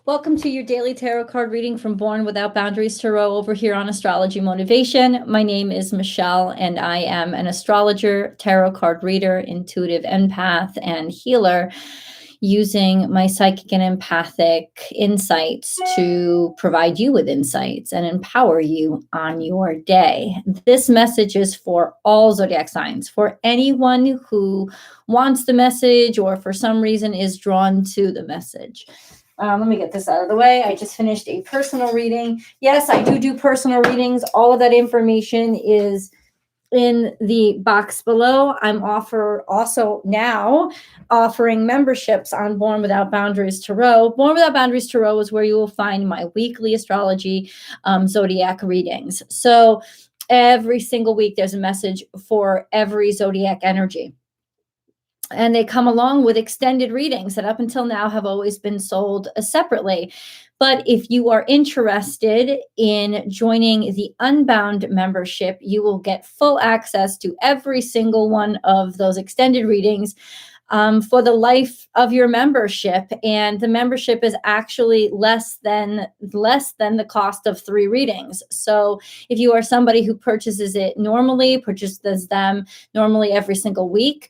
Welcome to your daily tarot card reading from Born Without Boundaries Tarot over here on Astrology Motivation. My name is Michelle, and I am an astrologer, tarot card reader, intuitive empath, and healer, using my psychic and empathic insights to provide you with insights and empower you on your day. This message is for all zodiac signs, for anyone who wants the message or for some reason is drawn to the message. Let me get this out of the way. I just finished a personal reading. Yes, I do personal readings. All of that information is in the box below. I'm also now offering memberships on Born Without Boundaries Tarot. Born Without Boundaries Tarot is where you will find my weekly astrology zodiac readings. So every single week there's a message for every zodiac energy. And they come along with extended readings that up until now have always been sold separately. But if you are interested in joining the Unbound membership, you will get full access to every single one of those extended readings for the life of your membership. And the membership is actually less than the cost of 3 readings. So if you are somebody who purchases them normally every single week,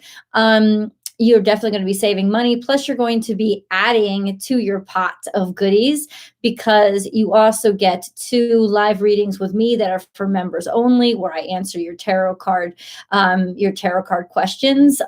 you're definitely going to be saving money. Plus, you're going to be adding to your pot of goodies because you also get 2 live readings with me that are for members only, where I answer your tarot card questions,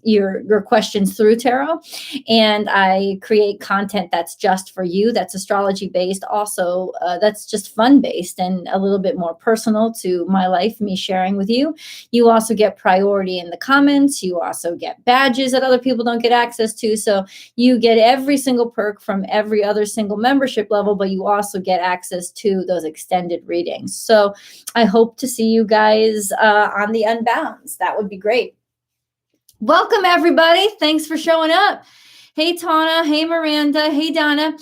your questions through tarot, and I create content that's just for you. That's astrology based, also that's just fun based and a little bit more personal to my life, me sharing with you. You also get priority in the comments. You also get badges that other people don't get access to. So you get every single perk from every other single membership level, but you also get access to those extended readings. So I hope to see you guys on the Unbounds. That would be great. Welcome, everybody. Thanks for showing up. Hey, Tana. Hey, Miranda. Hey, Donna.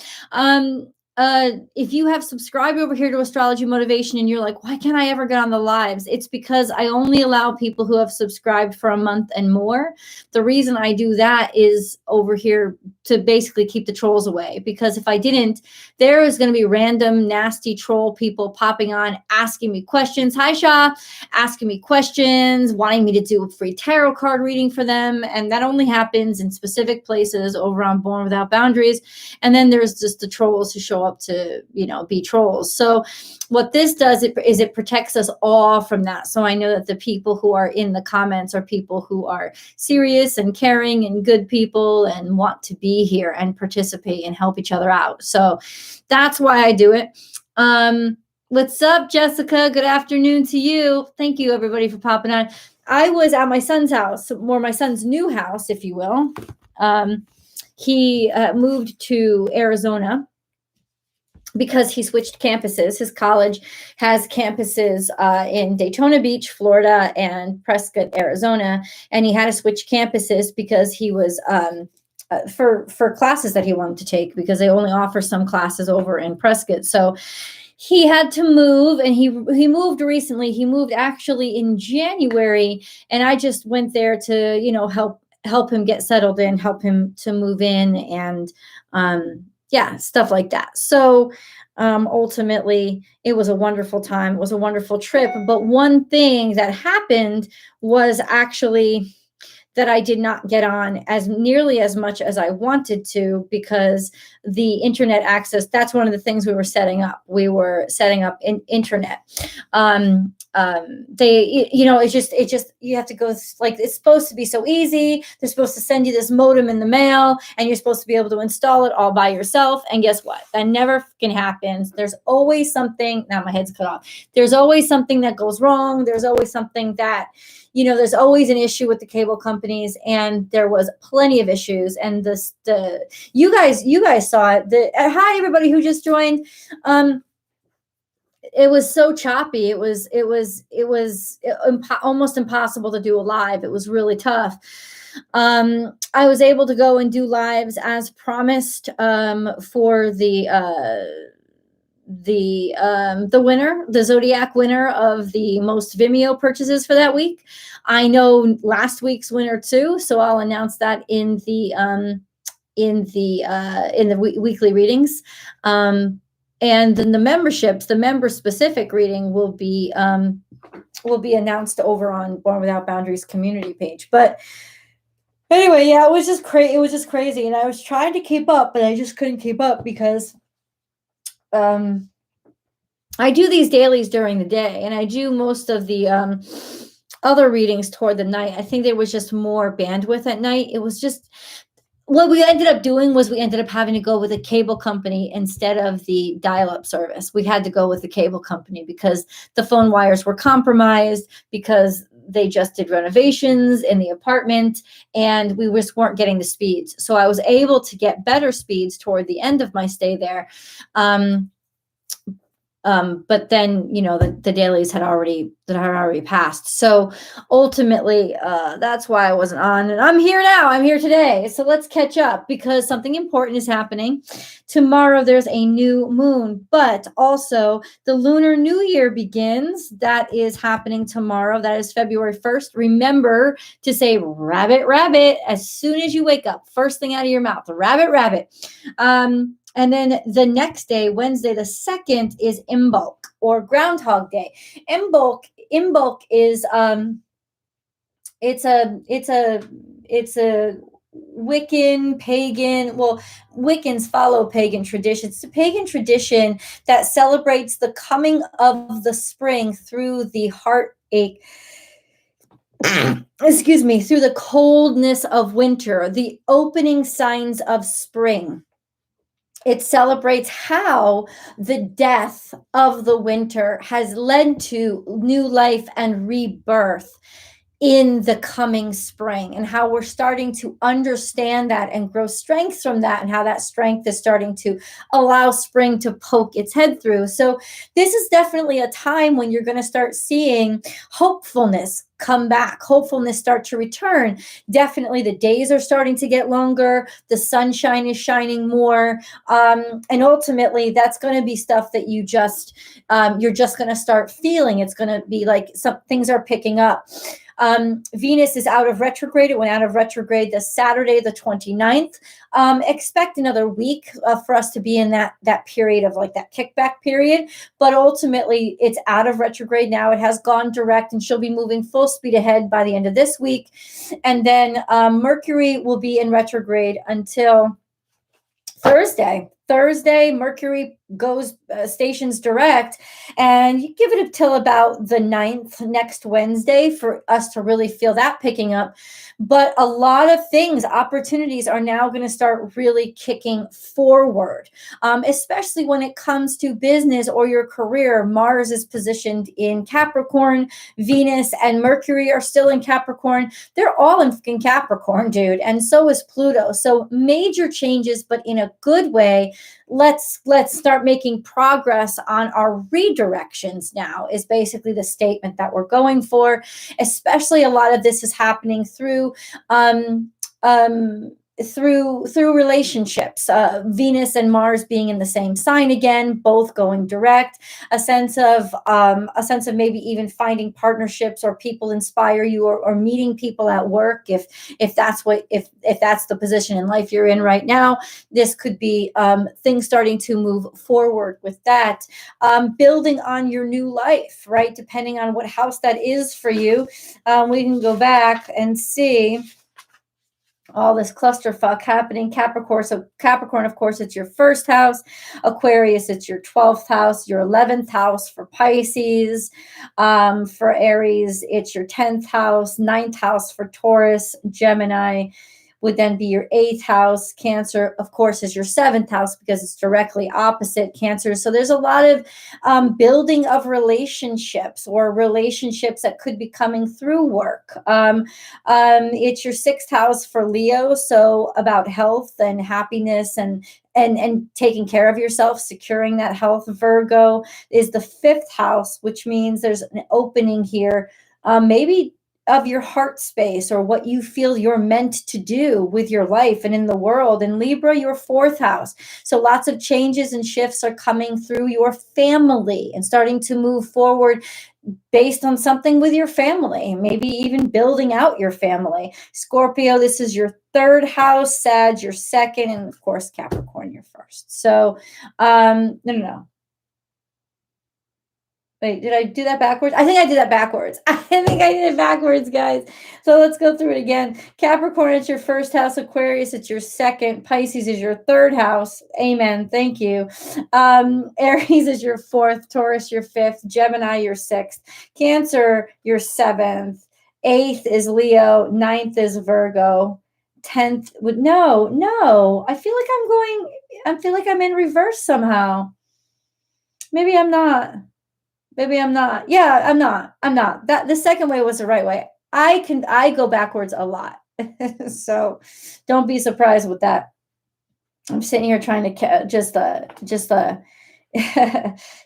If you have subscribed over here to Astrology Motivation and you're like, why can't I ever get on the lives? It's because I only allow people who have subscribed for a month and more. The reason I do that is over here to basically keep the trolls away, because if I didn't, there is going to be random nasty troll people popping on, asking me questions. Hi, Shah. Asking me questions, wanting me to do a free tarot card reading for them. And that only happens in specific places over on Born Without Boundaries. And then there's just the trolls who show up to, be trolls. So what this does is it protects us all from that. So I know that the people who are in the comments are people who are serious and caring and good people and want to be here and participate and help each other out. So that's why I do it. What's up, Jessica? Good afternoon to you. Thank you, everybody, for popping on. I was at my son's house, or my son's new house, if you will. He moved to Arizona because he switched campuses. His college has campuses in Daytona Beach, Florida, and Prescott, Arizona. And he had to switch campuses because he was for classes that he wanted to take, because they only offer some classes over in Prescott. So he had to move, and he moved recently. He moved actually in January, and I just went there to, help him get settled in, help him to move in, and stuff like that. So ultimately, it was a wonderful time. It was a wonderful trip. But one thing that happened was actually that I did not get on as nearly as much as I wanted to, because the internet access, that's one of the things we were setting up. We were setting up internet. It's just, you have to go, like, it's supposed to be so easy. They're supposed to send you this modem in the mail, and you're supposed to be able to install it all by yourself. And guess what? That never fucking happens. There's always something. Now my head's cut off. There's always something that goes wrong. There's always something that, there's always an issue with the cable companies, and there was plenty of issues. And you guys saw it. Hi, everybody who just joined. It was so choppy. It was almost impossible to do a live. It was really tough. I was able to go and do lives as promised for the winner, the Zodiac winner of the most Vimeo purchases for that week. I know last week's winner too, so I'll announce that in the weekly readings. And then the memberships, the member specific reading will be announced over on Born Without Boundaries community page. But anyway, yeah, it was just crazy. And I was trying to keep up, but I just couldn't keep up because I do these dailies during the day, and I do most of the other readings toward the night. I think there was just more bandwidth at night. It was just, what we ended up doing was we ended up having to go with a cable company instead of the dial-up service. We had to go with the cable company because the phone wires were compromised, because they just did renovations in the apartment, and we just weren't getting the speeds. So I was able to get better speeds toward the end of my stay there. But then, the dailies had already passed. So ultimately, that's why I wasn't on. And I'm here now. I'm here today. So let's catch up, because something important is happening. Tomorrow, there's a new moon, but also the Lunar New Year begins. That is happening tomorrow. That is February 1st. Remember to say rabbit, rabbit, as soon as you wake up. First thing out of your mouth, rabbit, rabbit. And then the next day, Wednesday, the 2nd, is Imbolc, or Groundhog Day. Imbolc is it's a Wiccan, pagan. Well, Wiccans follow pagan traditions. It's a pagan tradition that celebrates the coming of the spring through the heartache. Excuse me, through the coldness of winter, the opening signs of spring. It celebrates how the death of the winter has led to new life and rebirth in the coming spring, and how we're starting to understand that and grow strength from that, and how that strength is starting to allow spring to poke its head through. So this is definitely a time when you're going to start seeing hopefulness come back, hopefulness start to return. Definitely the days are starting to get longer. The sunshine is shining more. And ultimately that's going to be stuff that you're just going to start feeling. It's going to be like some things are picking up. Venus is out of retrograde. It went out of retrograde this Saturday, the 29th. Expect another week for us to be in that period of like that kickback period. But ultimately, it's out of retrograde now. It has gone direct, and she'll be moving full speed ahead by the end of this week. And then Mercury will be in retrograde until Thursday. Mercury goes stations direct, and you give it until about the 9th, next Wednesday, for us to really feel that picking up. But a lot of things, opportunities are now going to start really kicking forward, especially when it comes to business or your career. Mars is positioned in Capricorn. Venus and Mercury are still in Capricorn. They're all in Capricorn, dude. And so is Pluto. So major changes, but in a good way. Let's start making progress on our redirections now, is basically the statement that we're going for. Especially a lot of this is happening through relationships, Venus and Mars being in the same sign again, both going direct, a sense of maybe even finding partnerships, or people inspire you, or meeting people at work. If that's the position in life you're in right now, this could be things starting to move forward with that, building on your new life, right? Depending on what house that is for you. We can go back and see all this clusterfuck happening. Capricorn, of course, it's your first house. Aquarius, it's your 12th house, your 11th house for Pisces. For Aries, it's your 10th house, 9th house for Taurus. Gemini would then be your 8th house. Cancer, of course, is your 7th house, because it's directly opposite Cancer. So there's a lot of building of relationships, or relationships that could be coming through work. It's your 6th house for Leo. So about health and happiness, and taking care of yourself, securing that health. Virgo is the 5th house, which means there's an opening here, maybe of your heart space, or what you feel you're meant to do with your life and in the world. And Libra, your 4th house. So lots of changes and shifts are coming through your family and starting to move forward. based on something with your family, maybe even building out your family. Scorpio, this is your third house, Sag, your second, and of course, Capricorn, your first. So, no. Wait, did I do that backwards? I think I did that backwards. I think I did it backwards, guys. So let's go through it again. Capricorn, it's your first house. Aquarius, it's your second. Pisces is your third house. Amen. Thank you. Aries is your fourth. Taurus, your fifth. Gemini, your sixth. Cancer, your seventh. Eighth is Leo. Ninth is Virgo. 10th would no. I feel like I'm in reverse somehow. Maybe I'm not. Yeah, I'm not. That the second way was the right way. I go backwards a lot. So don't be surprised with that. I'm sitting here trying to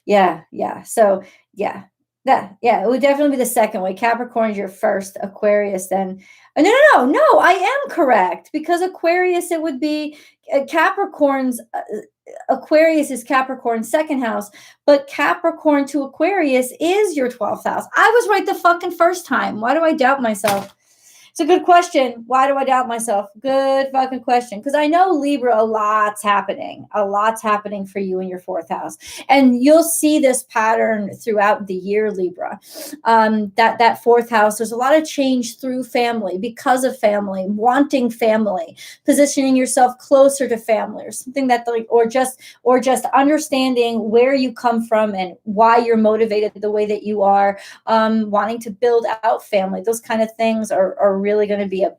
yeah. So yeah. It would definitely be the second way. Capricorn is your first, Aquarius then. No, I am correct, because Aquarius, it would be Capricorn's Aquarius is Capricorn's second house, but Capricorn to Aquarius is your 12th house. I was right the fucking first time. Why do I doubt myself? It's a good question. Why do I doubt myself? Good fucking question. Because I know, Libra, a lot's happening. A lot's happening for you in your fourth house. And you'll see this pattern throughout the year, Libra. That fourth house, there's a lot of change through family, because of family, wanting family, positioning yourself closer to family, or something that, or just understanding where you come from and why you're motivated the way that you are, wanting to build out family. Those kind of things are really going to be a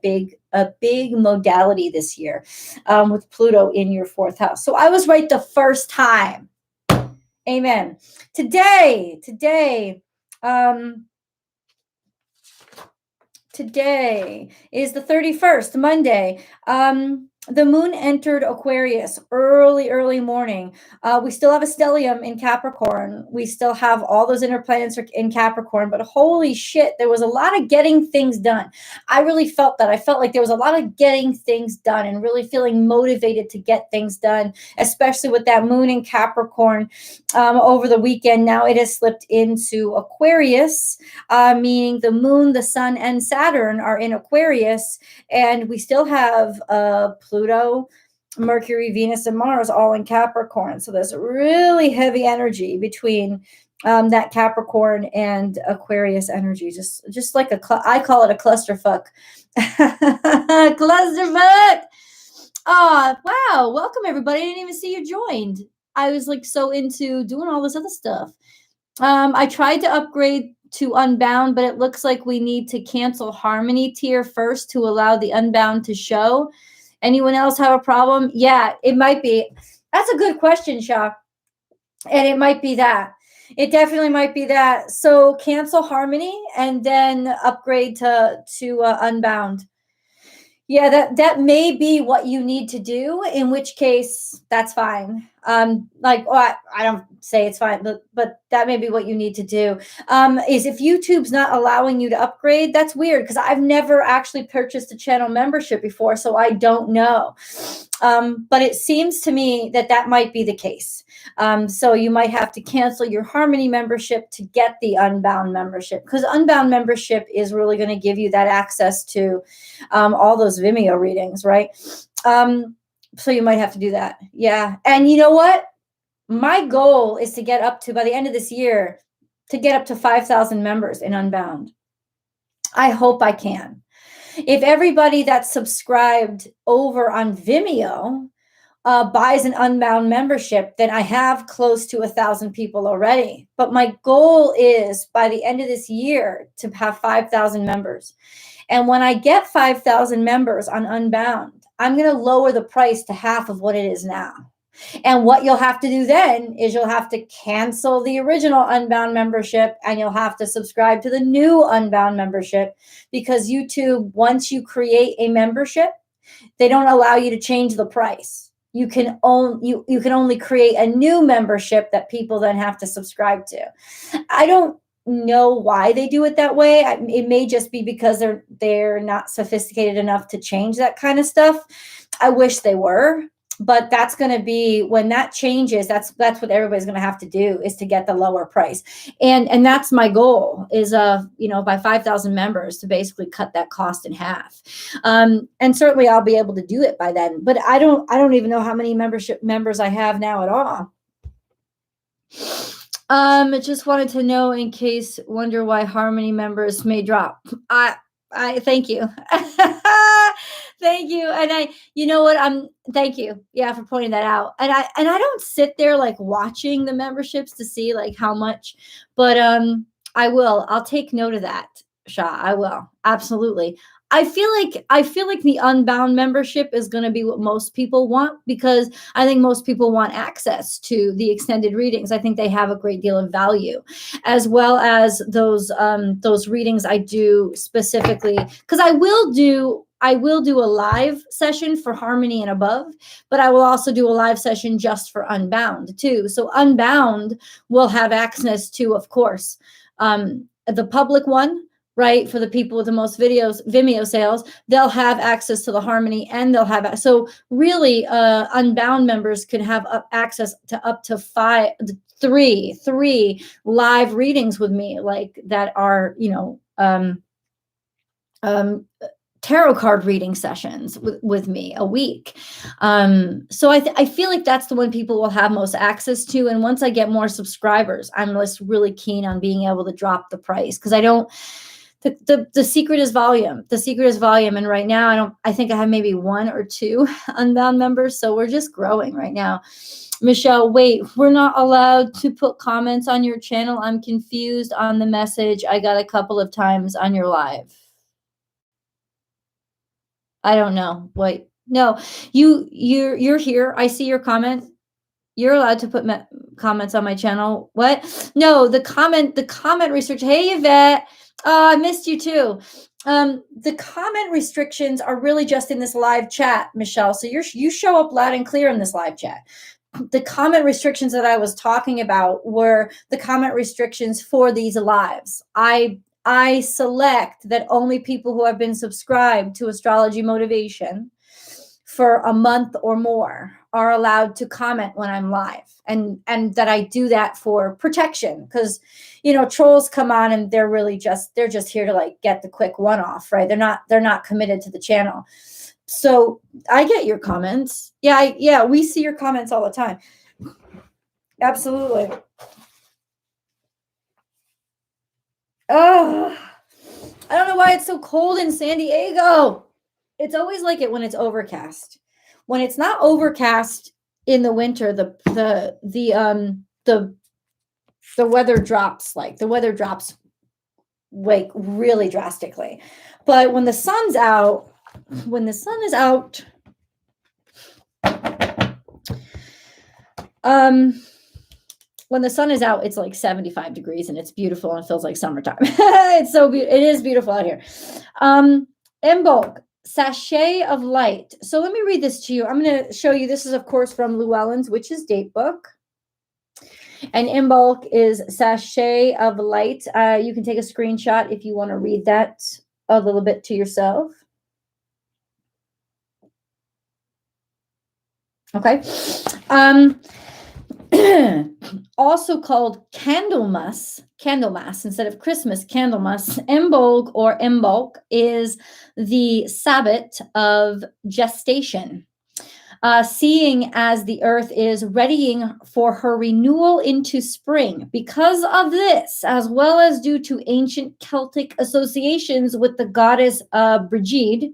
big modality this year, with Pluto in your fourth house. So I was right the first time. Amen. Today is the 31st, Monday. The moon entered Aquarius early morning. We still have a stellium in Capricorn. We still have all those inner planets in Capricorn, but holy shit, there was a lot of getting things done. I really felt that. I felt like there was a lot of getting things done and really feeling motivated to get things done, especially with that moon in Capricorn over the weekend. Now it has slipped into Aquarius, meaning the moon, the sun, and Saturn are in Aquarius, and we still have Pluto, Mercury, Venus, and Mars all in Capricorn. So there's really heavy energy between that Capricorn and Aquarius energy. Just like I call it a clusterfuck. Clusterfuck. Oh, wow. Welcome, everybody. I didn't even see you joined. I was like so into doing all this other stuff. I tried to upgrade to Unbound, but it looks like we need to cancel Harmony tier first to allow the Unbound to show. Anyone else have a problem? Yeah, it might be. That's a good question, Shah. And it might be that. It definitely might be that. So cancel Harmony and then upgrade to Unbound. Yeah, that may be what you need to do, in which case that's fine. I don't say it's fine, but that may be what you need to do. Is if YouTube's not allowing you to upgrade, that's weird, because I've never actually purchased a channel membership before, so I don't know. But it seems to me that might be the case. So you might have to cancel your Harmony membership to get the Unbound membership, because Unbound membership is really going to give you that access to all those Vimeo readings, right? So you might have to do that. Yeah. And you know what? My goal is to get up to, by the end of this year, to get up to 5,000 members in Unbound. I hope I can. If everybody that's subscribed over on Vimeo buys an Unbound membership, then I have close to 1,000 people already. But my goal is, by the end of this year, to have 5,000 members. And when I get 5,000 members on Unbound, I'm going to lower the price to half of what it is now. And what you'll have to do then is you'll have to cancel the original Unbound membership, and you'll have to subscribe to the new Unbound membership, because YouTube, once you create a membership, they don't allow you to change the price. You can only create a new membership that people then have to subscribe to. I don't know why they do it that way. It may just be because they're not sophisticated enough to change that kind of stuff. I wish they were, But that's going to be when that changes. That's what everybody's going to have to do, is to get the lower price. And that's my goal, is by 5,000 members to basically cut that cost in half. And certainly I'll be able to do it by then. But I don't even know how many members I have now at all. Just wanted to know, in case wonder why Harmony members may drop. I thank you. Thank you. And you know what? Thank you. Yeah, for pointing that out. And I don't sit there like watching the memberships to see like how much, but I'll take note of that, Shah. I will. Absolutely. I feel like the Unbound membership is going to be what most people want, because I think most people want access to the extended readings. I think they have a great deal of value, as well as those readings I do specifically, because I will do a live session for Harmony and above, but I will also do a live session just for Unbound too. So Unbound will have access to, of course, the public one, right? For the people with the most Vimeo sales, they'll have access to the Harmony, and they'll have, so really Unbound members can have access to up to three live readings with me, like that are, tarot card reading sessions with me a week. So I feel like that's the one people will have most access to. And once I get more subscribers, I'm just really keen on being able to drop the price, because the secret is volume. The secret is volume. And right now I think I have maybe 1 or 2 Unbound members. So we're just growing right now. Michelle, wait, we're not allowed to put comments on your channel. I'm confused on the message I got a couple of times on your live. I don't know. Wait, no, you're here. I see your comment. You're allowed to put comments on my channel. What? No, the comment restriction. Hey, Yvette. Oh, I missed you too. The comment restrictions are really just in this live chat, Michelle. So you show up loud and clear in this live chat. The comment restrictions that I was talking about were the comment restrictions for these lives. I select that only people who have been subscribed to Astrology Motivation for a month or more are allowed to comment when I'm live, and that I do that for protection, because trolls come on and they're just here to like get the quick one-off, right? They're not committed to the channel. So I get your comments. Yeah, we see your comments all the time. Absolutely. Oh, I don't know why it's so cold in San Diego. It's always like it when it's overcast. When it's not overcast in the winter, the weather drops. Like the weather drops like really drastically. But when the sun's out, when the sun is out, when the sun is out, it's like 75 degrees and it's beautiful and it feels like summertime. It's so beautiful. It is beautiful out here. Imbolc, Sachet of Light. So let me read this to you. I'm going to show you. This is, of course, from Llewellyn's Witch's Date Book. And Imbolc is Sachet of Light. You can take a screenshot if you want to read that a little bit to yourself. Okay. Also called Candlemas instead of Christmas, Candlemas. Imbolc or Imbolc is the Sabbath of gestation, seeing as the earth is readying for her renewal into spring. Because of this, as well as due to ancient Celtic associations with the goddess Brigid,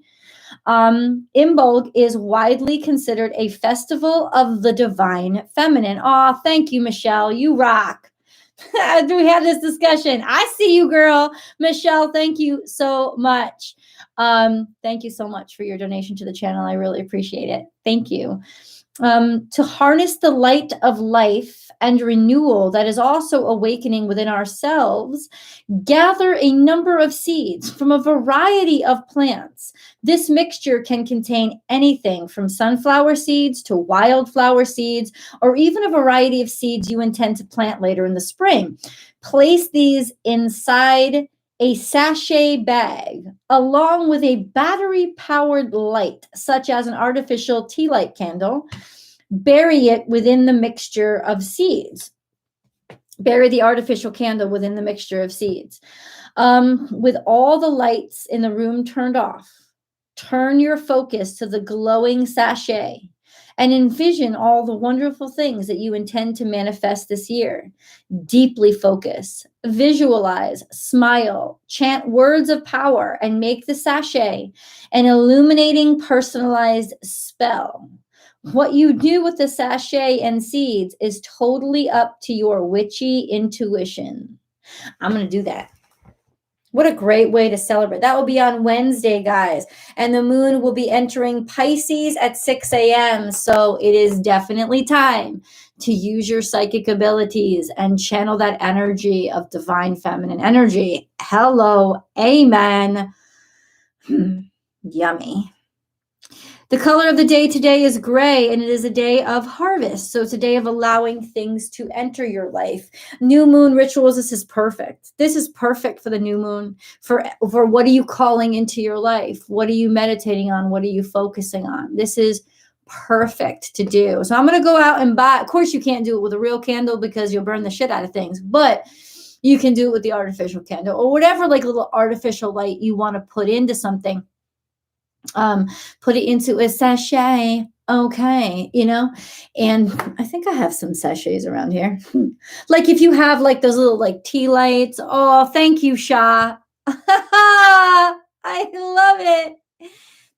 Imbolc is widely considered a festival of the divine feminine. Oh, thank you, Michelle. You rock. We had this discussion. I see you, girl. Michelle, thank you so much. Thank you so much for your donation to the channel. I really appreciate it. Thank you. To harness the light of life and renewal that is also awakening within ourselves, gather a number of seeds from a variety of plants. This mixture can contain anything from sunflower seeds to wildflower seeds, or even a variety of seeds you intend to plant later in the spring. Place these inside a sachet bag, along with a battery-powered light, such as an artificial tea light candle. Bury it within the mixture of seeds. Bury the artificial candle within the mixture of seeds. With all the lights in the room turned off, turn your focus to the glowing sachet and envision all the wonderful things that you intend to manifest this year. Deeply focus, visualize, smile, chant words of power, and make the sachet an illuminating, personalized spell. What you do with the sachet and seeds is totally up to your witchy intuition. I'm going to do that. What a great way to celebrate. That will be on Wednesday, guys. And the moon will be entering Pisces at 6 a.m. So it is definitely time to use your psychic abilities and channel that energy of divine feminine energy. Hello. Amen. Yummy. The color of the day today is gray, and it is a day of harvest. So it's a day of allowing things to enter your life. New moon rituals, this is perfect. This is perfect for the new moon. For what are you calling into your life? What are you meditating on? What are you focusing on? This is perfect to do. So I'm going to go out and buy. Of course, you can't do it with a real candle because you'll burn the shit out of things. But you can do it with the artificial candle or whatever like little artificial light you want to put into something. Put it into a sachet. Okay, and I think I have some sachets around here. Like if you have like those little like tea lights. Oh, thank you, Shah. I love it.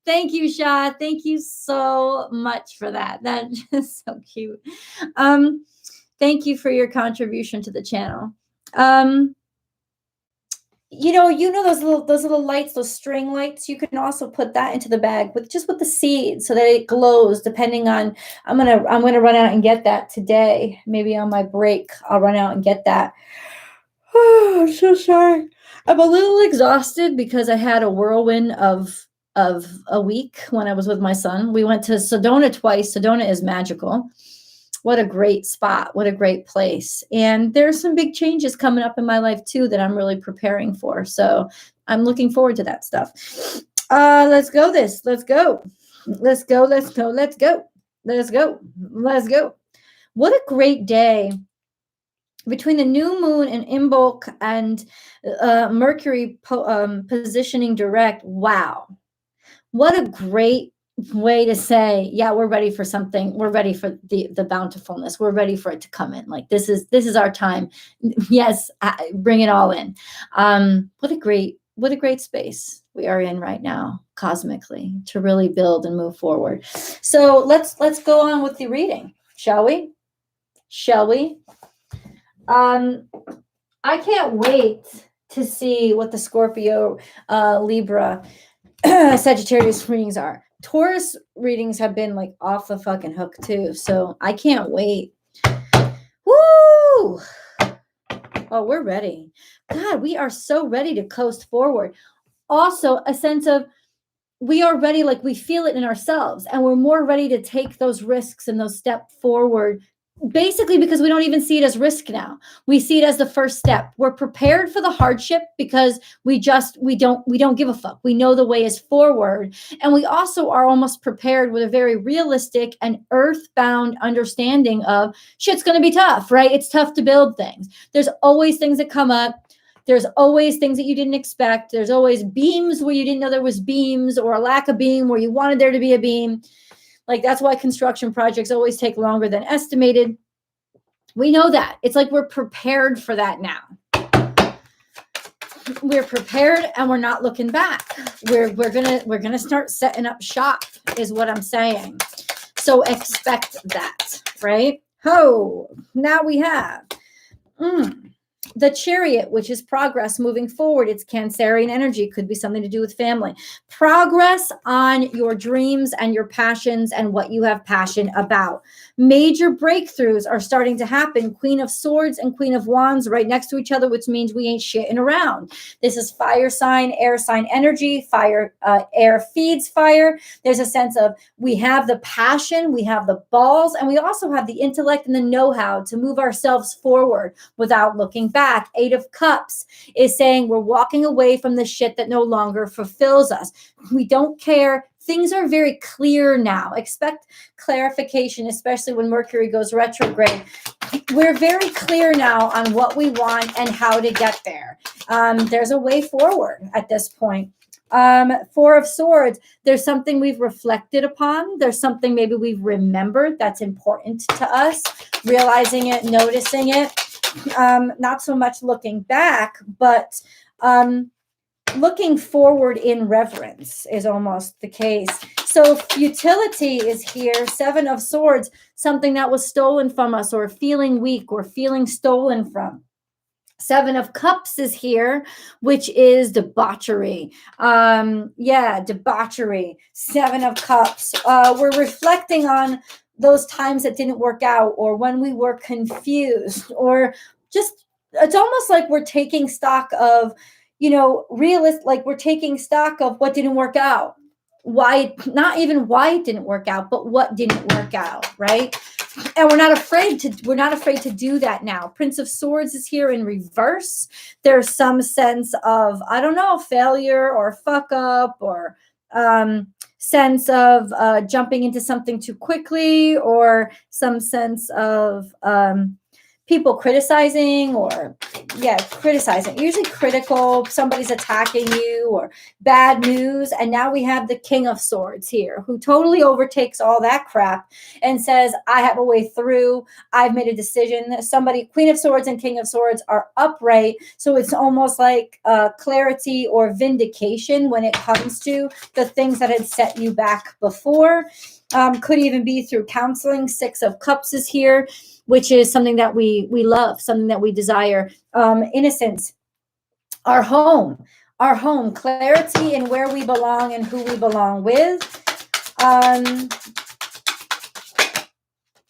Thank you, Shah. Thank you so much for that. That's just so cute. Thank you for your contribution to the channel. You know those little lights, those string lights. You can also put that into the bag with the seeds so that it glows. Depending on, I'm gonna run out and get that today. Maybe on my break, I'll run out and get that. Oh, I'm so sorry. I'm a little exhausted because I had a whirlwind of a week when I was with my son. We went to Sedona twice. Sedona is magical. What a great spot. What a great place. And there's some big changes coming up in my life too that I'm really preparing for. So I'm looking forward to that stuff. Let's go. Let's go. What a great day. Between the new moon and Imbolc and Mercury positioning direct. Wow. What a great way to say, yeah, we're ready for something. We're ready for the bountifulness. We're ready for it to come in. Like this is our time. Yes, bring it all in. What a great space we are in right now, cosmically, to really build and move forward. So let's go on with the reading, shall we? I can't wait to see what the Scorpio, Libra, Sagittarius readings are. Taurus readings have been like off the fucking hook too. So I can't wait. Woo! Oh, we're ready. God, we are so ready to coast forward. Also, a sense of we are ready, like we feel it in ourselves, and we're more ready to take those risks and those steps forward. Basically, because we don't even see it as risk now. We see it as the first step. We're prepared for the hardship because we don't give a fuck. We know the way is forward. And we also are almost prepared with a very realistic and earthbound understanding of shit's going to be tough, right? It's tough to build things. There's always things that come up. There's always things that you didn't expect. There's always beams where you didn't know there was beams, or a lack of beam where you wanted there to be a beam. Like that's why construction projects always take longer than estimated. We know that. It's like we're prepared for that now. We're prepared and we're not looking back. We're gonna start setting up shop, is what I'm saying. So expect that, right? Oh, now we have the Chariot, which is progress moving forward. It's Cancerian energy. Could be something to do with family. Progress on your dreams and your passions and what you have passion about. Major breakthroughs are starting to happen. Queen of Swords and Queen of Wands right next to each other, which means we ain't shitting around. This is fire sign, air sign energy. Fire, air feeds fire. There's a sense of we have the passion, we have the balls, and we also have the intellect and the know-how to move ourselves forward without looking back. back. 8 of Cups is saying we're walking away from the shit that no longer fulfills us. We don't care. Things are very clear now. Expect clarification, especially when Mercury goes retrograde. We're very clear now on what we want and how to get there. There's a way forward at this point. 4 of Swords, there's something we've reflected upon. There's something maybe we've remembered that's important to us, realizing it, noticing it. Not so much looking back, but looking forward in reverence is almost the case. So futility is here. 7 of Swords, something that was stolen from us, or feeling weak, or feeling stolen from. 7 of Cups is here, which is debauchery. Debauchery. 7 of Cups. We're reflecting on those times that didn't work out, or when we were confused, or just, it's almost like we're taking stock of, like we're taking stock of what didn't work out. Why, not even why it didn't work out, but what didn't work out, right? And we're not afraid to do that now. Prince of Swords is here in reverse. There's some sense of, I don't know, failure or fuck up, or sense of jumping into something too quickly, or some sense of people criticizing, criticizing, usually critical, somebody's attacking you, or bad news. And now we have the King of Swords here, who totally overtakes all that crap and says, I have a way through. I've made a decision. Queen of Swords and King of Swords are upright. So it's almost like clarity or vindication when it comes to the things that had set you back before. Could even be through counseling. 6 of Cups is here, which is something that we love, something that we desire. Innocence, our home, clarity in where we belong and who we belong with.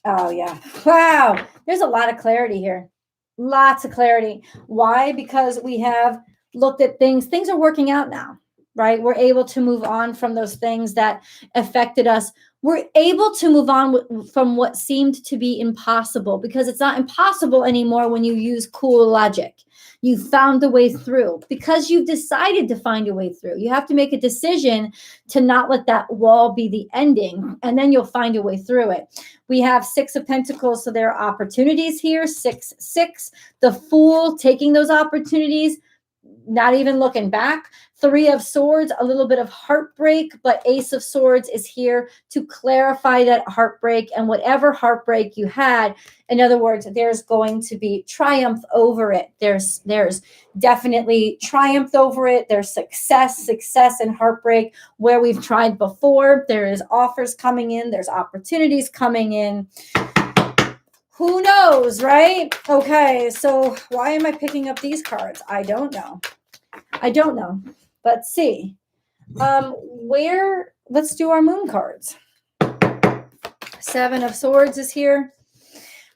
Oh yeah, wow. There's a lot of clarity here. Lots of clarity. Why? Because we have looked at things. Things are working out now, right? We're able to move on from those things that affected us. We're able to move on from what seemed to be impossible, because it's not impossible anymore when you use cool logic. You found the way through because you've decided to find a way through. You have to make a decision to not let that wall be the ending, and then you'll find a way through it. We have 6 of Pentacles, so there are opportunities here. 6, 6. The Fool, taking those opportunities, not even looking back. 3 of Swords, a little bit of heartbreak, but Ace of Swords is here to clarify that heartbreak, and whatever heartbreak you had, in other words, there's going to be triumph over it. There's definitely triumph over it. There's success and heartbreak where we've tried before. There is offers coming in. There's opportunities coming in. Who knows, right? Okay, so why am I picking up these cards? I don't know. Let's see. Let's do our moon cards. 7 of Swords is here,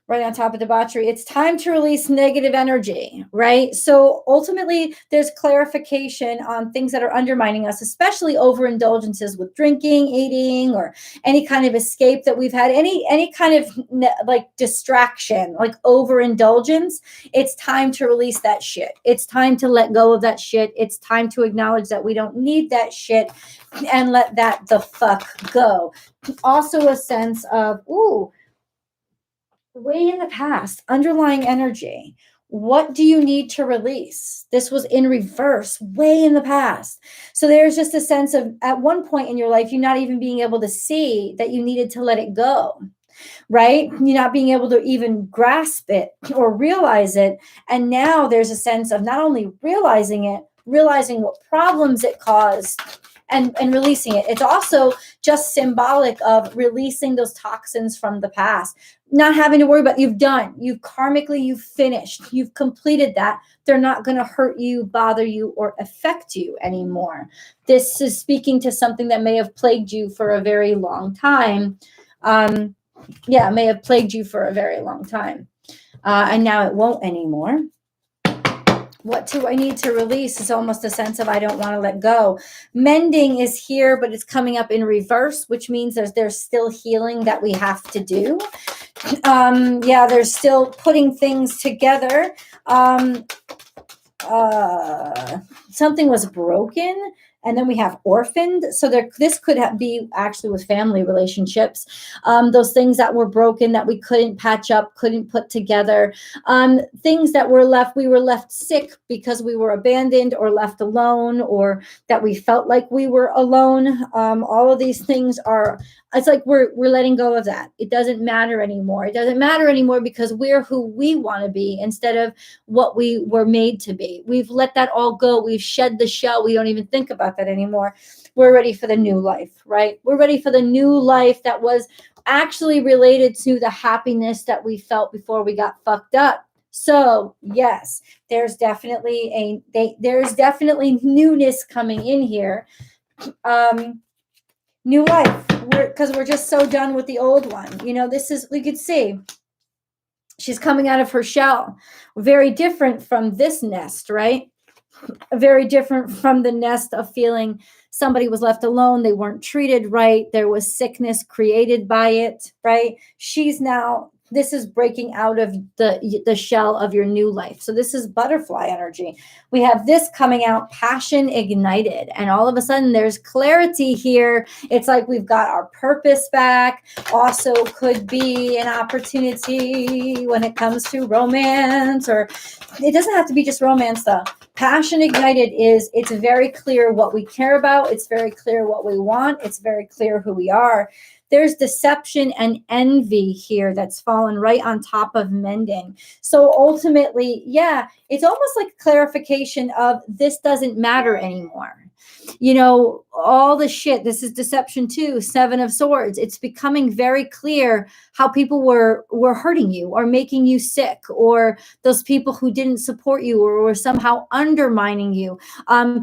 right on top of debauchery. It's time to release negative energy, right? So ultimately, there's clarification on things that are undermining us, especially overindulgences with drinking, eating, or any kind of escape that we've had, any kind of like distraction, like overindulgence. It's time to release that shit. It's time to let go of that shit. It's time to acknowledge that we don't need that shit and let that the fuck go. Also a sense of, way in the past, underlying energy. What do you need to release? This was in reverse, way in the past. So there's just a sense of, at one point in your life, you not even being able to see that you needed to let it go, right? You're not being able to even grasp it or realize it. And now there's a sense of not only realizing it, realizing what problems it caused, and releasing it. It's also just symbolic of releasing those toxins from the past, not having to worry about, you've finished, you've completed that. They're not going to hurt you, bother you, or affect you anymore. This is speaking to something that may have plagued you for a very long time. May have plagued you for a very long time. And now it won't anymore. What do I need to release is almost a sense of I don't want to let go. Mending is here, but it's coming up in reverse, which means there's still healing that we have to do. Yeah, they're still putting things together. Something was broken, and then we have orphaned. So this could be actually with family relationships, those things that were broken that we couldn't patch up, couldn't put together, things that we were left sick because we were abandoned or left alone, or that we felt like we were alone. All of these things it's like we're letting go of that. It doesn't matter anymore. It doesn't matter anymore because we're who we want to be instead of what we were made to be. We've let that all go. We've shed the shell. We don't even think about that anymore. We're ready for the new life, right? We're ready for the new life that was actually related to the happiness that we felt before we got fucked up. So yes, there's definitely newness coming in here. New life, because we're just so done with the old one. We could see she's coming out of her shell. Very different from this nest, right? Very different from the nest of feeling somebody was left alone. They weren't treated right. There was sickness created by it, right? This is breaking out of the shell of your new life. So this is butterfly energy. We have this coming out, passion ignited. And all of a sudden there's clarity here. It's like we've got our purpose back. Also could be an opportunity when it comes to romance, or it doesn't have to be just romance though. Passion ignited it's very clear what we care about. It's very clear what we want. It's very clear who we are. There's deception and envy here that's fallen right on top of mending. So ultimately, yeah, it's almost like clarification of this doesn't matter anymore. All the shit, this is deception too, 7 of Swords. It's becoming very clear how people were hurting you or making you sick, or those people who didn't support you or were somehow undermining you.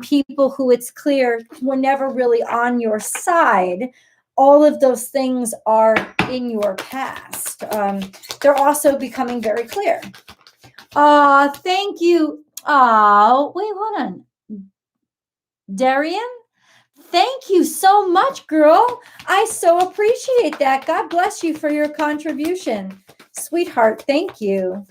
People who it's clear were never really on your side. All of those things are in your past. They're also becoming very clear. Thank you. Wait, hold on. Darian, thank you so much, girl. I so appreciate that. God bless you for your contribution. Sweetheart, thank you.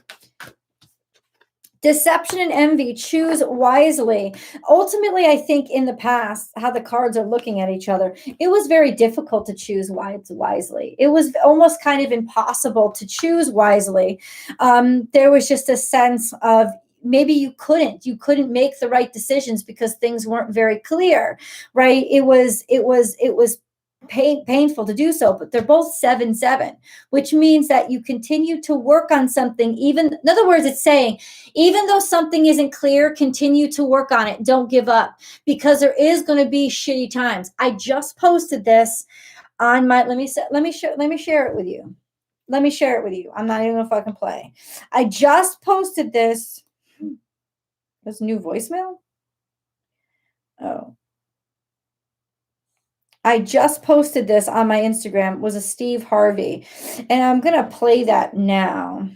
Deception and envy, choose wisely. Ultimately, I think in the past, how the cards are looking at each other, it was very difficult to choose wisely. It was almost kind of impossible to choose wisely. There was just a sense of maybe you couldn't make the right decisions because things weren't very clear, right? It was painful to do so, but they're both 7-7, which means that you continue to work on something. In other words, it's saying, even though something isn't clear, continue to work on it. Don't give up, because there is going to be shitty times. I just posted this on my, let me share it with you. Let me share it with you. I'm not even gonna fucking play. I just posted this. There's a new voicemail. Oh. I just posted this on my Instagram. It was a Steve Harvey, and I'm going to play that now.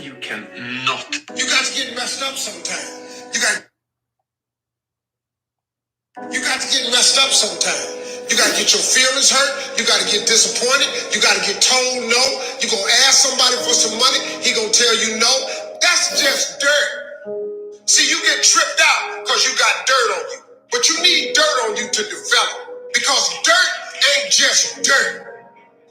You cannot. You got to get messed up sometimes. You got to get messed up sometimes. You got to get your feelings hurt. You got to get disappointed. You got to get told no. You're going to ask somebody for some money. He going to tell you no. That's just dirt. See, you get tripped out because you got dirt on you. But you need dirt on you to develop. Because dirt ain't just dirt.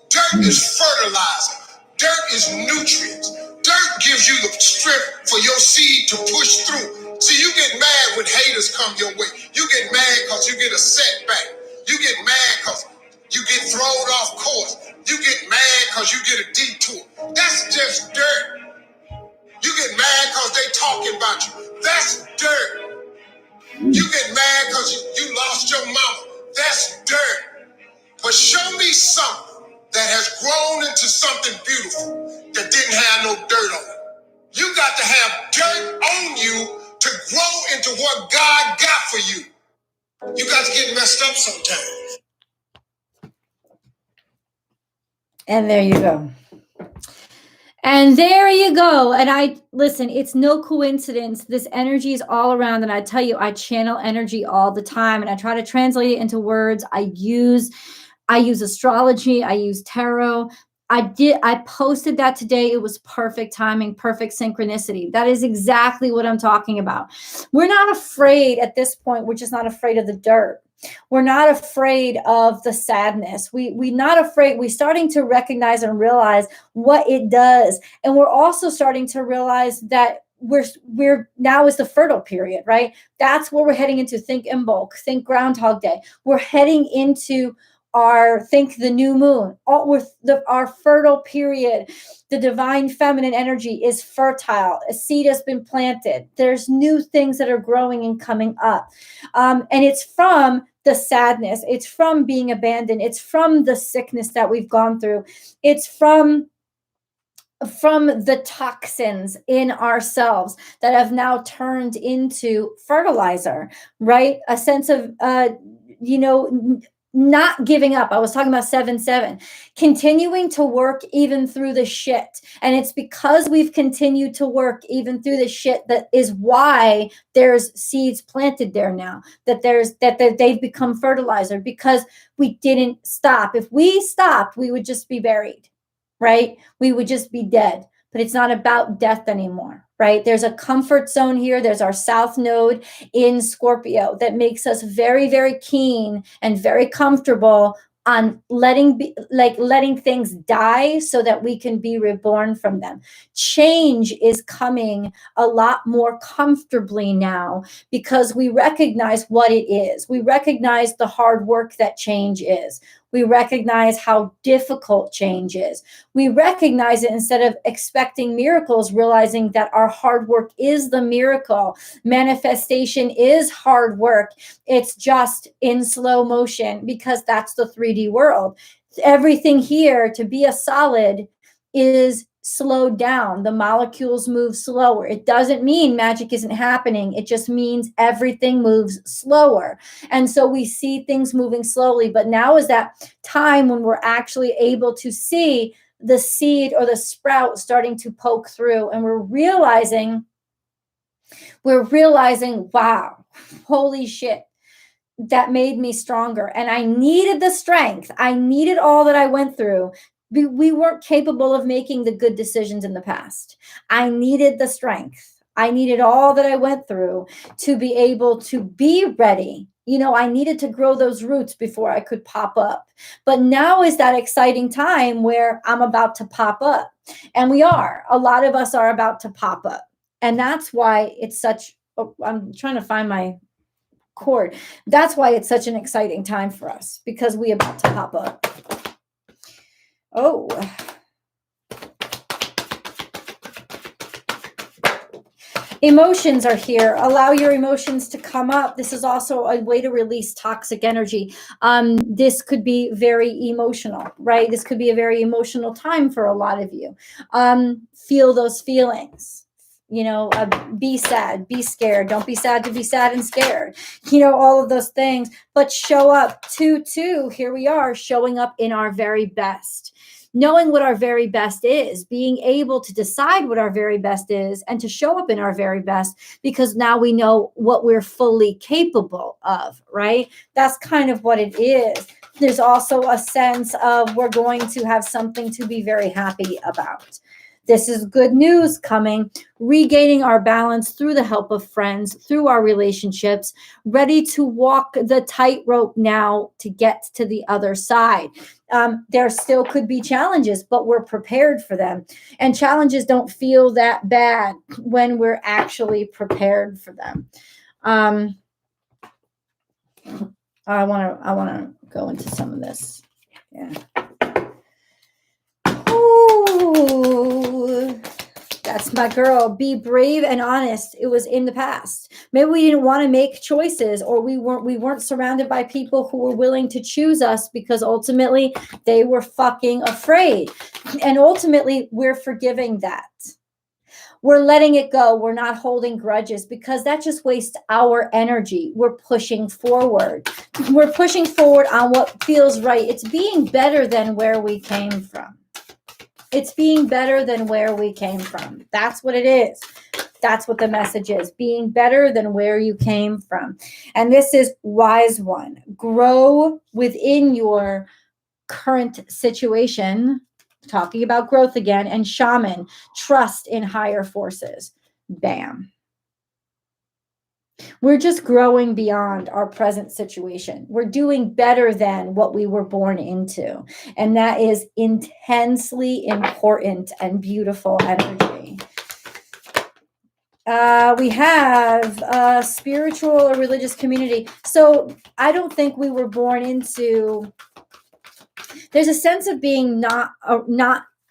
Dirt is fertilizer. Dirt is nutrients. Dirt gives you the strength for your seed to push through. See, you get mad when haters come your way. You get mad because you get a setback. You get mad because you get thrown off course. You get mad because you get a detour. That's just dirt. You get mad because they talking about you. That's dirt. You get mad because you lost your mama. That's dirt. But show me something that has grown into something beautiful that didn't have no dirt on it. You got to have dirt on you to grow into what God got for you. You got to get messed up sometimes. And there you go. And there you go. And I listen, it's no coincidence. This energy is all around. And I tell you, I channel energy all the time and I try to translate it into words. I use astrology, I use tarot. I posted that today. It was perfect timing, perfect synchronicity. That is exactly what I'm talking about. We're not afraid at this point. We're just not afraid of the dirt. We're not afraid of the sadness. We're not afraid. We're starting to recognize and realize what it does. And we're also starting to realize that we're now is the fertile period, right? That's where we're heading into. Think Imbolc, think Groundhog Day. We're heading into think the new moon, our fertile period. The divine feminine energy is fertile. A seed has been planted. There's new things that are growing and coming up. And it's from the sadness. It's from being abandoned. It's from the sickness that we've gone through. It's from the toxins in ourselves that have now turned into fertilizer, right? A sense of, not giving up. I was talking about 7-7, continuing to work even through the shit. And it's because we've continued to work even through the shit that is why there's seeds planted there now, that they've become fertilizer, because we didn't stop. If we stopped, we would just be buried, right? We would just be dead. But it's not about death anymore, right? There's a comfort zone here. There's our South Node in Scorpio that makes us very, very keen and very comfortable on letting things die so that we can be reborn from them. Change is coming a lot more comfortably now because we recognize what it is. We recognize the hard work that change is. We recognize how difficult change is. We recognize it instead of expecting miracles, realizing that our hard work is the miracle. Manifestation is hard work. It's just in slow motion because that's the 3D world. Everything here to be a solid is slowed down. The molecules move slower. It doesn't mean magic isn't happening. It just means everything moves slower. And so we see things moving slowly, but now is that time when we're actually able to see the seed or the sprout starting to poke through, and we're realizing, wow, holy shit, that made me stronger. And I needed the strength. I needed all that I went through. We weren't capable of making the good decisions in the past. I needed the strength. I needed all that I went through to be able to be ready. I needed to grow those roots before I could pop up. But now is that exciting time where I'm about to pop up. And we are. A lot of us are about to pop up. And that's why it's such, I'm trying to find my cord. That's why it's such an exciting time for us, because we're about to pop up. Oh, emotions are here. Allow your emotions to come up. This is also a way to release toxic energy. This could be very emotional, right? This could be a very emotional time for a lot of you. Feel those feelings. Be sad, be scared. Don't be sad to be sad and scared. All of those things. But show up. 2-2. Here we are, showing up in our very best. Knowing what our very best is, being able to decide what our very best is and to show up in our very best, because now we know what we're fully capable of, right? That's kind of what it is. There's also a sense of we're going to have something to be very happy about. This is good news coming, regaining our balance through the help of friends, through our relationships, ready to walk the tightrope now to get to the other side. There still could be challenges, but we're prepared for them. And challenges don't feel that bad when we're actually prepared for them. I want to go into some of this. Yeah. Ooh, that's my girl. Be brave and honest. It was in the past. Maybe we didn't want to make choices, or we weren't surrounded by people who were willing to choose us because ultimately they were fucking afraid. And ultimately we're forgiving that. We're letting it go. We're not holding grudges because that just wastes our energy. We're pushing forward. We're pushing forward on what feels right. It's being better than where we came from. It's being better than where we came from. That's what it is. That's what the message is. Being better than where you came from. And this is wise one. Grow within your current situation. Talking about growth again. And shaman, trust in higher forces. Bam. We're just growing beyond our present situation. We're doing better than what we were born into. And that is intensely important and beautiful energy. We have a spiritual or religious community. So I don't think we were born into, there's a sense of being not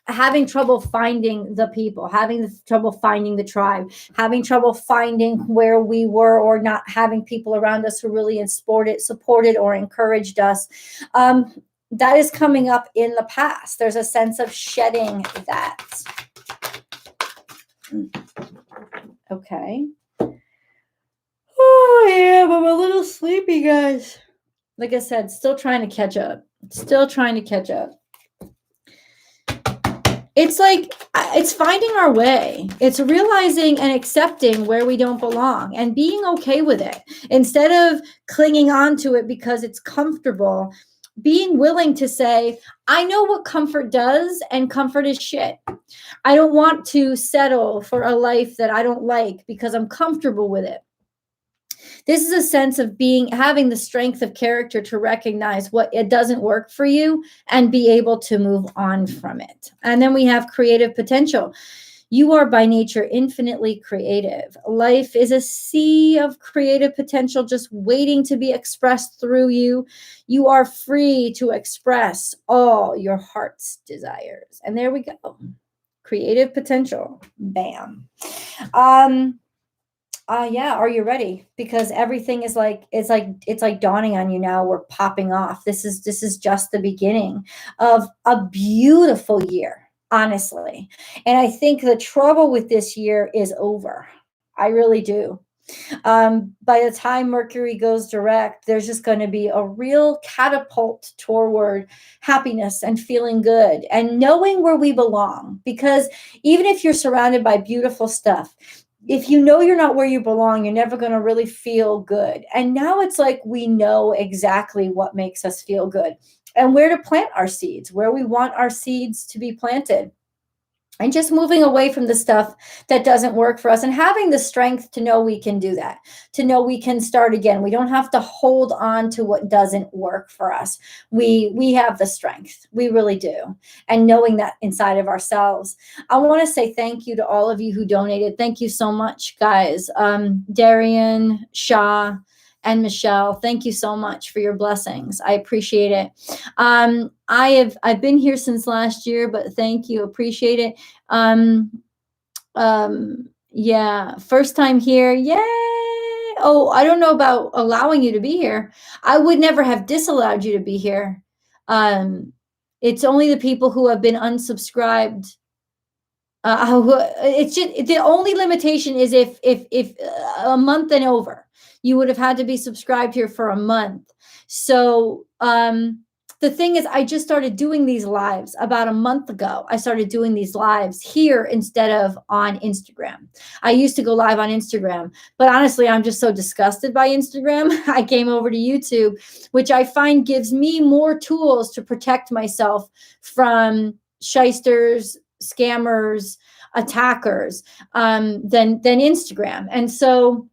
having trouble finding the people, having trouble finding the tribe, having trouble finding where we were, or not having people around us who really supported or encouraged us. That is coming up in the past. There's a sense of shedding that. Okay. Oh, yeah, I'm a little sleepy, guys. Like I said, still trying to catch up. It's like, it's finding our way. It's realizing and accepting where we don't belong and being okay with it. Instead of clinging on to it because it's comfortable, being willing to say, I know what comfort does, and comfort is shit. I don't want to settle for a life that I don't like because I'm comfortable with it. This is a sense of having the strength of character to recognize what it doesn't work for you and be able to move on from it. And then we have creative potential. You are by nature infinitely creative. Life is a sea of creative potential just waiting to be expressed through you. You are free to express all your heart's desires. And there we go. Creative potential. Bam. Yeah, are you ready? Because everything is like, it's like dawning on you now. We're popping off. This is just the beginning of a beautiful year, honestly. And I think the trouble with this year is over. I really do. By the time Mercury goes direct, there's just going to be a real catapult toward happiness and feeling good and knowing where we belong. Because even if you're surrounded by beautiful stuff, if you know you're not where you belong, you're never going to really feel good. And now it's like we know exactly what makes us feel good and where to plant our seeds, where we want our seeds to be planted. And just moving away from the stuff that doesn't work for us and having the strength to know we can do that, to know we can start again. We don't have to hold on to what doesn't work for us. We have the strength. We really do. And knowing that inside of ourselves. I want to say thank you to all of you who donated. Thank you so much, guys. Darian, Shah, and Michelle, thank you so much for your blessings. I appreciate it. I've been here since last year, but thank you. Appreciate it. Yeah, first time here. Yay. Oh, I don't know about allowing you to be here. I would never have disallowed you to be here. It's only the people who have been unsubscribed. It's just the only limitation is if a month and over. You would have had to be subscribed here for a month. So the thing is, I just started doing these lives about a month ago. I started doing these lives here instead of on Instagram. I used to go live on Instagram, but honestly, I'm just so disgusted by Instagram. I came over to YouTube, which I find gives me more tools to protect myself from shysters, scammers, attackers than Instagram. And so,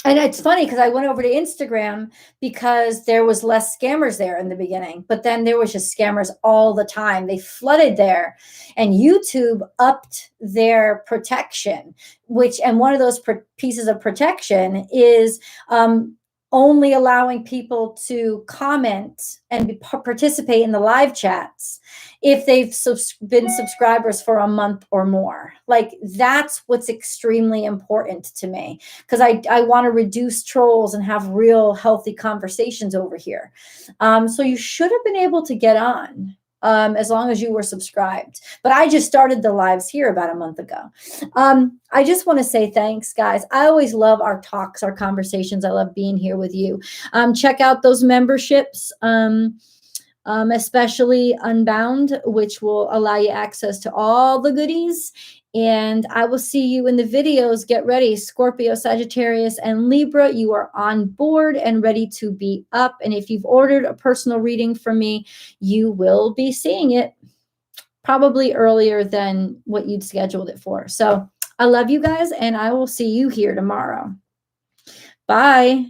and it's funny because I went over to Instagram because there was less scammers there in the beginning, but then there was just scammers all the time. They flooded there, and YouTube upped their protection, and one of those pieces of protection is only allowing people to comment and participate in the live chats if they've been subscribers for a month or more. Like, that's what's extremely important to me, because I want to reduce trolls and have real healthy conversations over here. So you should have been able to get on as long as you were subscribed. But I just started the lives here about a month ago. I just want to say thanks, guys. I always love our talks, our conversations. I love being here with you. Check out those memberships. especially Unbound, which will allow you access to all the goodies. And I will see you in the videos. Get ready, Scorpio, Sagittarius, and Libra. You are on board and ready to be up. And if you've ordered a personal reading from me, you will be seeing it probably earlier than what you'd scheduled it for. So I love you guys, and I will see you here tomorrow. Bye.